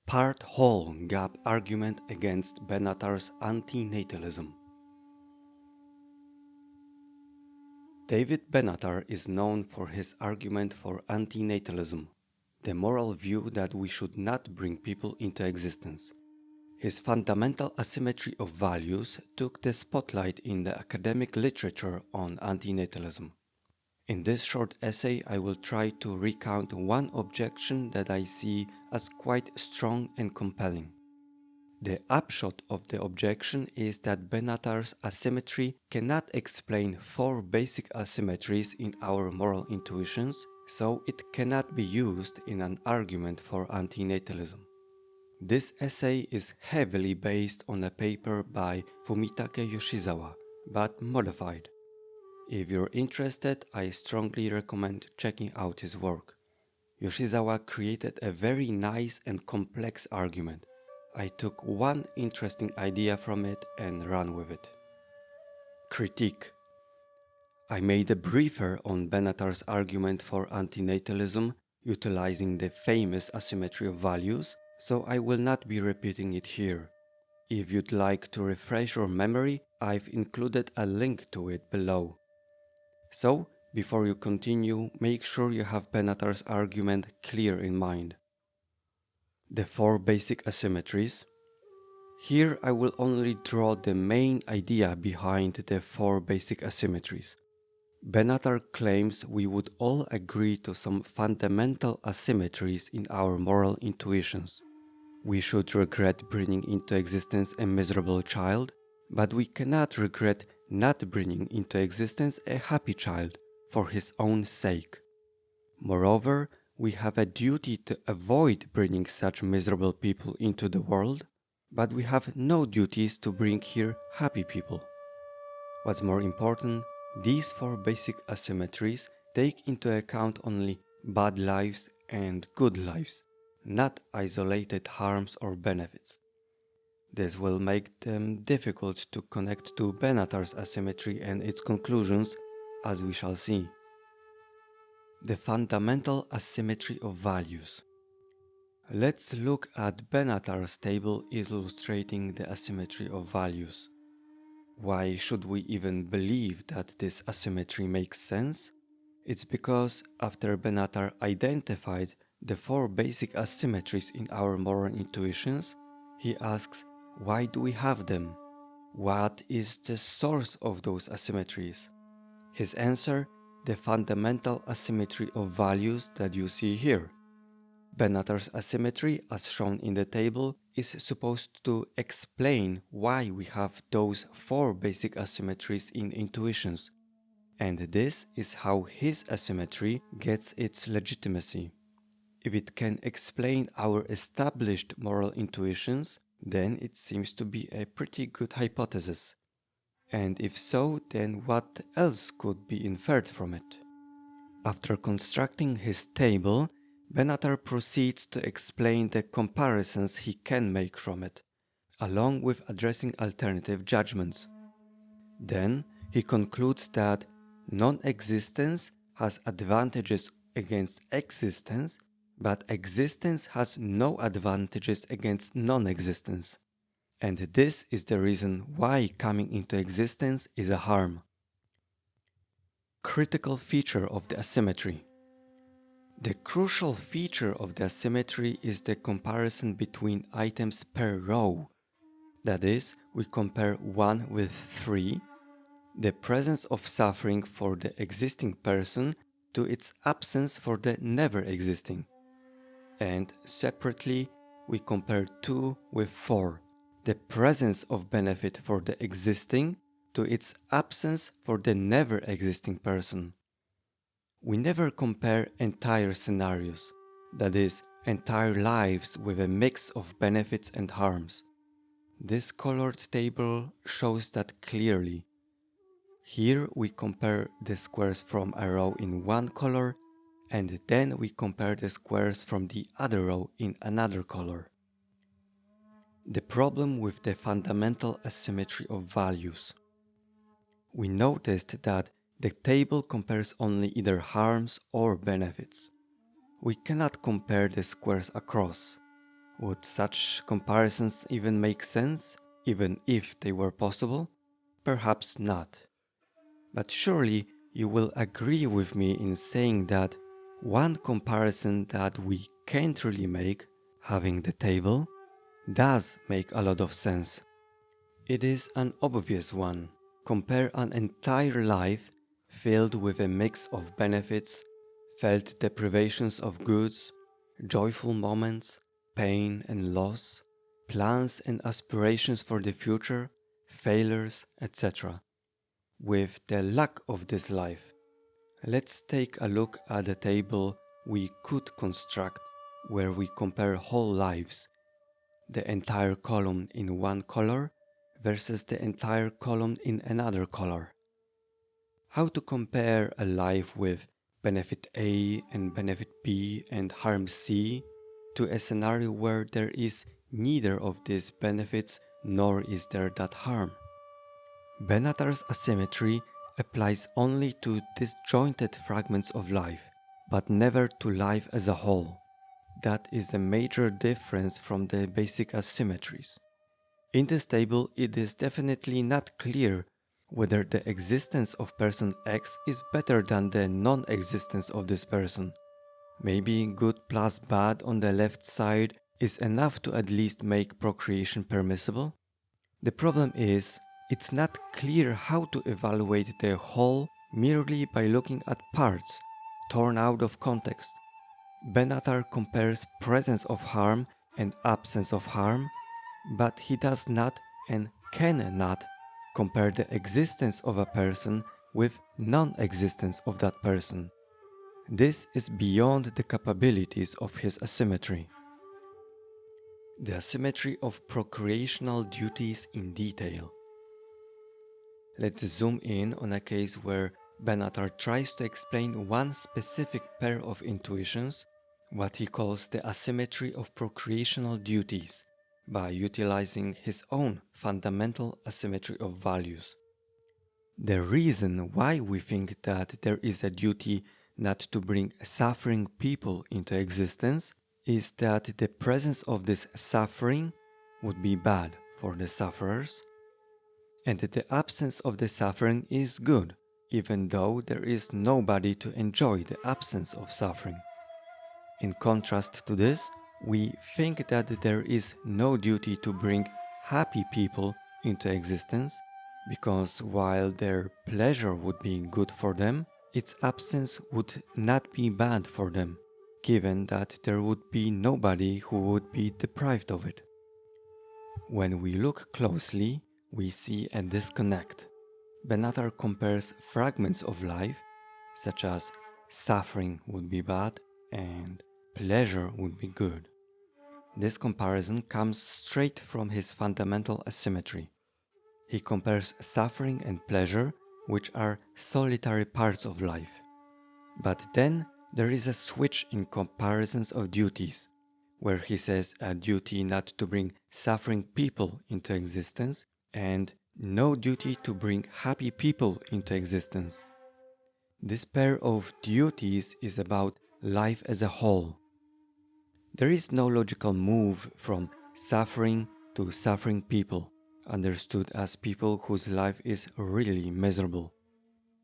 Part whole gap argument against Benatar's antinatalism. David Benatar is known for his argument for antinatalism, the moral view that we should not bring people into existence. His fundamental asymmetry of values took the spotlight in the academic literature on antinatalism. In this short essay, I will try to recount one objection that I see as quite strong and compelling. The upshot of the objection is that Benatar's asymmetry cannot explain four basic asymmetries in our moral intuitions, so it cannot be used in an argument for antinatalism. This essay is heavily based on a paper by Fumitake Yoshizawa, but modified. If you're interested, I strongly recommend checking out his work. Yoshizawa created a very nice and complex argument. I took one interesting idea from it and ran with it. Critique. I made a briefer on Benatar's argument for antinatalism, utilizing the famous asymmetry of values, so I will not be repeating it here. If you'd like to refresh your memory, I've included a link to it below. So, before you continue, make sure you have Benatar's argument clear in mind. The four basic asymmetries. Here I will only draw the main idea behind the four basic asymmetries. Benatar claims we would all agree to some fundamental asymmetries in our moral intuitions. We should regret bringing into existence a miserable child, but we cannot regret not bringing into existence a happy child for his own sake. Moreover, we have a duty to avoid bringing such miserable people into the world, but we have no duties to bring here happy people. What's more important, these four basic asymmetries take into account only bad lives and good lives, not isolated harms or benefits. This will make them difficult to connect to Benatar's asymmetry and its conclusions, as we shall see. The fundamental asymmetry of values. Let's look at Benatar's table illustrating the asymmetry of values. Why should we even believe that this asymmetry makes sense? It's because after Benatar identified the four basic asymmetries in our moral intuitions, he asks, why do we have them? What is the source of those asymmetries? His answer, the fundamental asymmetry of values that you see here. Benatar's asymmetry, as shown in the table, is supposed to explain why we have those four basic asymmetries in intuitions, and this is how his asymmetry gets its legitimacy. If it can explain our established moral intuitions, then it seems to be a pretty good hypothesis. And if so, then what else could be inferred from it? After constructing his table, Benatar proceeds to explain the comparisons he can make from it, along with addressing alternative judgments. Then he concludes that non-existence has advantages against existence, but existence has no advantages against non-existence. And this is the reason why coming into existence is a harm. Critical feature of the asymmetry. The crucial feature of the asymmetry is the comparison between items per row. That is, we compare 1 with 3, the presence of suffering for the existing person to its absence for the never existing. And separately, we compare 2 with 4, the presence of benefit for the existing to its absence for the never existing person. We never compare entire scenarios, that is, entire lives with a mix of benefits and harms. This colored table shows that clearly. Here we compare the squares from a row in one color, and then we compare the squares from the other row in another color. The problem with the fundamental asymmetry of values. We noticed that the table compares only either harms or benefits. We cannot compare the squares across. Would such comparisons even make sense, even if they were possible? Perhaps not. But surely you will agree with me in saying that one comparison that we can't really make, having the table, does make a lot of sense. It is an obvious one. Compare an entire life filled with a mix of benefits, felt deprivations of goods, joyful moments, pain and loss, plans and aspirations for the future, failures, etc., with the lack of this life. Let's take a look at the table we could construct where we compare whole lives, the entire column in one color versus the entire column in another color. How to compare a life with benefit A and benefit B and harm C to a scenario where there is neither of these benefits nor is there that harm. Benatar's asymmetry applies only to disjointed fragments of life, but never to life as a whole. That is a major difference from the basic asymmetries. In this table, it is definitely not clear whether the existence of person X is better than the non-existence of this person. Maybe good plus bad on the left side is enough to at least make procreation permissible? The problem is, it's not clear how to evaluate the whole merely by looking at parts torn out of context. Benatar compares presence of harm and absence of harm, but he does not and cannot compare the existence of a person with non-existence of that person. This is beyond the capabilities of his asymmetry. The asymmetry of procreational duties in detail. Let's zoom in on a case where Benatar tries to explain one specific pair of intuitions, what he calls the asymmetry of procreational duties, by utilizing his own fundamental asymmetry of values. The reason why we think that there is a duty not to bring suffering people into existence is that the presence of this suffering would be bad for the sufferers, and that the absence of the suffering is good, even though there is nobody to enjoy the absence of suffering. In contrast to this, we think that there is no duty to bring happy people into existence, because while their pleasure would be good for them, its absence would not be bad for them, given that there would be nobody who would be deprived of it. When we look closely, we see a disconnect. Benatar compares fragments of life, such as suffering would be bad and pleasure would be good. This comparison comes straight from his fundamental asymmetry. He compares suffering and pleasure, which are solitary parts of life. But then there is a switch in comparisons of duties, where he says a duty not to bring suffering people into existence and no duty to bring happy people into existence. This pair of duties is about life as a whole. There is no logical move from suffering to suffering people, understood as people whose life is really miserable.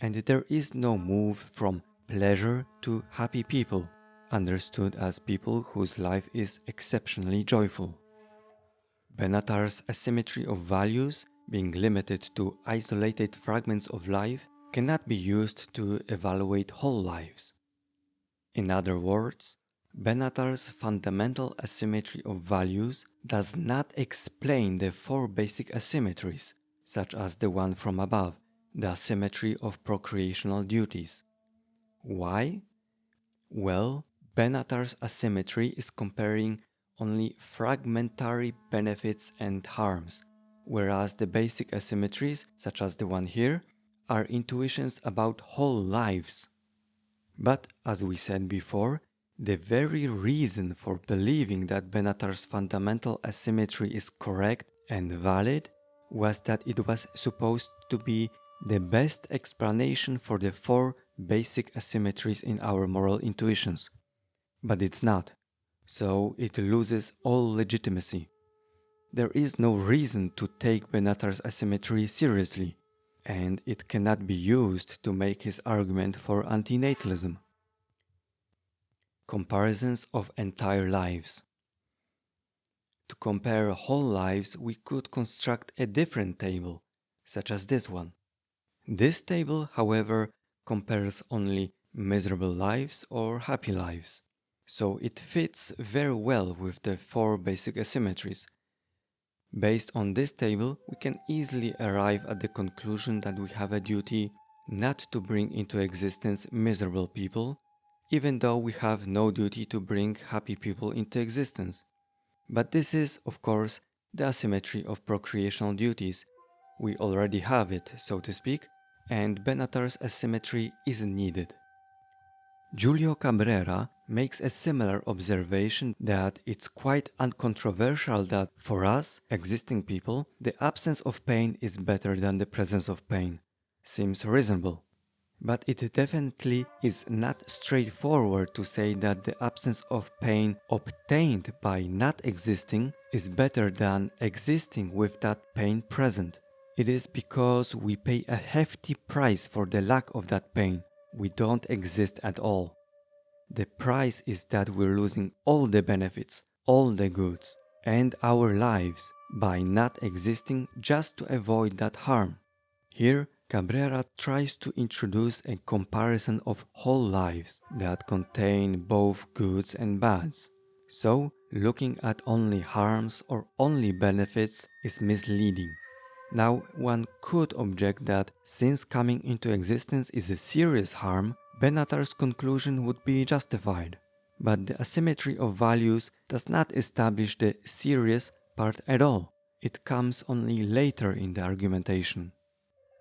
And there is no move from pleasure to happy people, understood as people whose life is exceptionally joyful. Benatar's asymmetry of values, being limited to isolated fragments of life, cannot be used to evaluate whole lives. In other words, Benatar's fundamental asymmetry of values does not explain the four basic asymmetries, such as the one from above, the asymmetry of procreational duties. Why? Well, Benatar's asymmetry is comparing only fragmentary benefits and harms, whereas the basic asymmetries, such as the one here, are intuitions about whole lives. But as we said before, the very reason for believing that Benatar's fundamental asymmetry is correct and valid was that it was supposed to be the best explanation for the four basic asymmetries in our moral intuitions. But it's not. so it loses all legitimacy. There is no reason to take Benatar's asymmetry seriously, and it cannot be used to make his argument for antinatalism. Comparisons of entire lives. To compare whole lives, we could construct a different table, such as this one. This table, however, compares only miserable lives or happy lives, so it fits very well with the four basic asymmetries. Based on this table, we can easily arrive at the conclusion that we have a duty not to bring into existence miserable people, even though we have no duty to bring happy people into existence. But this is, of course, the asymmetry of procreational duties. We already have it, so to speak, and Benatar's asymmetry isn't needed. Julio Cabrera makes a similar observation that it's quite uncontroversial that for us, existing people, the absence of pain is better than the presence of pain. Seems reasonable. But it definitely is not straightforward to say that the absence of pain obtained by not existing is better than existing with that pain present. It is because we pay a hefty price for the lack of that pain. We don't exist at all. The price is that we're losing all the benefits, all the goods, and our lives by not existing just to avoid that harm. Here, Cabrera tries to introduce a comparison of whole lives that contain both goods and bads. So, looking at only harms or only benefits is misleading. Now, one could object that since coming into existence is a serious harm, Benatar's conclusion would be justified. But the asymmetry of values does not establish the serious part at all. It comes only later in the argumentation.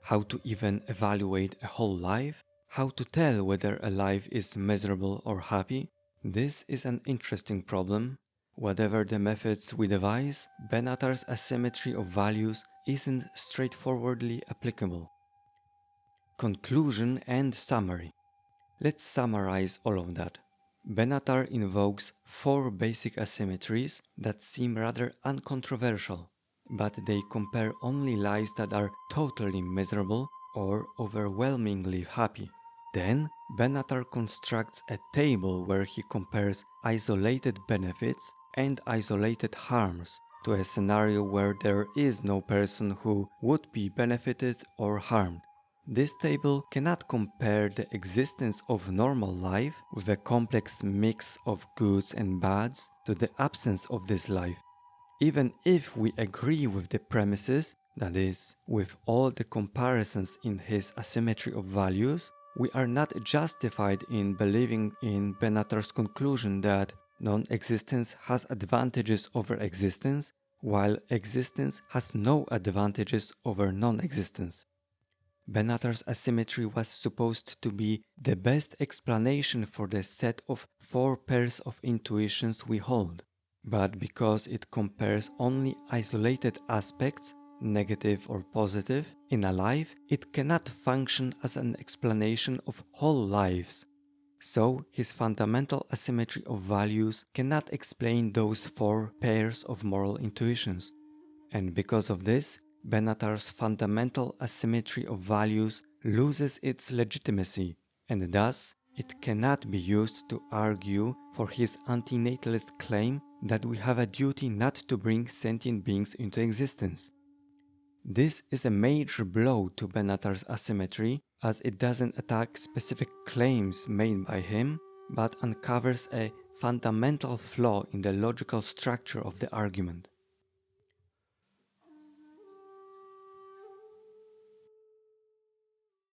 How to even evaluate a whole life? How to tell whether a life is miserable or happy? This is an interesting problem. Whatever the methods we devise, Benatar's asymmetry of values isn't straightforwardly applicable. Conclusion and summary. Let's summarize all of that. Benatar invokes four basic asymmetries that seem rather uncontroversial, but they compare only lives that are totally miserable or overwhelmingly happy. Then, Benatar constructs a table where he compares isolated benefits and isolated harms to a scenario where there is no person who would be benefited or harmed. This table cannot compare the existence of normal life with a complex mix of goods and bads to the absence of this life. Even if we agree with the premises, that is, with all the comparisons in his asymmetry of values, we are not justified in believing in Benatar's conclusion that non-existence has advantages over existence, while existence has no advantages over non-existence. Benatar's asymmetry was supposed to be the best explanation for the set of four pairs of intuitions we hold. But because it compares only isolated aspects, negative or positive, in a life, it cannot function as an explanation of whole lives. So, his fundamental asymmetry of values cannot explain those four pairs of moral intuitions. And because of this, Benatar's fundamental asymmetry of values loses its legitimacy, and thus it cannot be used to argue for his antinatalist claim that we have a duty not to bring sentient beings into existence. This is a major blow to Benatar's asymmetry, as it doesn't attack specific claims made by him, but uncovers a fundamental flaw in the logical structure of the argument.